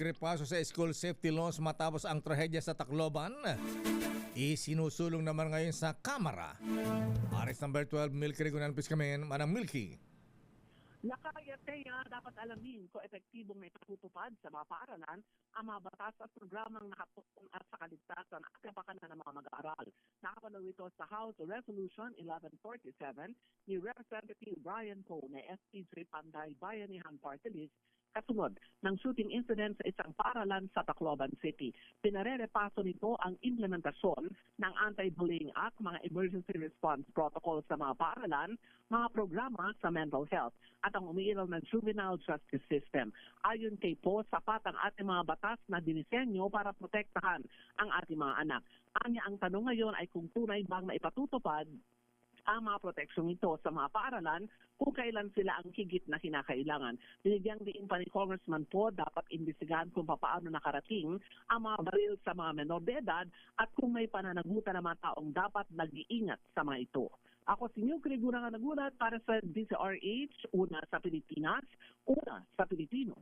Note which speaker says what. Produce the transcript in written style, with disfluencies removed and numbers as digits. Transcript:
Speaker 1: pagrepaso sa school safety laws matapos ang trahedya sa Tacloban, isinusulong naman ngayon sa Kamara. Aris number 12, Milky Rigunan Piscamen, Manang Milky.
Speaker 2: Nakayateya, dapat alamin kung epektibong may patutupad sa mga paaralan ang mga batas at programang nakatuon at sa kaligtasan at kapakanan ng mga mag-aaral. Nakapalaw ito sa House Resolution 1147 ni Representative Brian Poe na SP3 Panday Bayanihan Party List kasunod ng shooting incident sa isang paaralan sa Tacloban City. Pinarerepaso nito ang implementasyon ng Anti-Bullying Act, mga emergency response protocols sa mga paaralan, mga programa sa mental health, at ang umiiral ng juvenile justice system. Ayon kay Po, sapat ang ating mga batas na dinisenyo para protektahan ang ating mga anak. Anya ang tanong ngayon ay kung tunay bang maipatutupad ang mga proteksyon ito sa mga paaralan kung kailan sila ang higit na kinakailangan. Binigyang diin pa ni Congressman Po, dapat imbestigahan kung paano nakarating ang mga baril sa mga menor de edad at kung may pananagutan ng mga taong dapat nag-iingat sa mga ito. Ako si Milky Rigunan nagulat para sa DZRH, una sa Pilipinas, una sa Pilipino.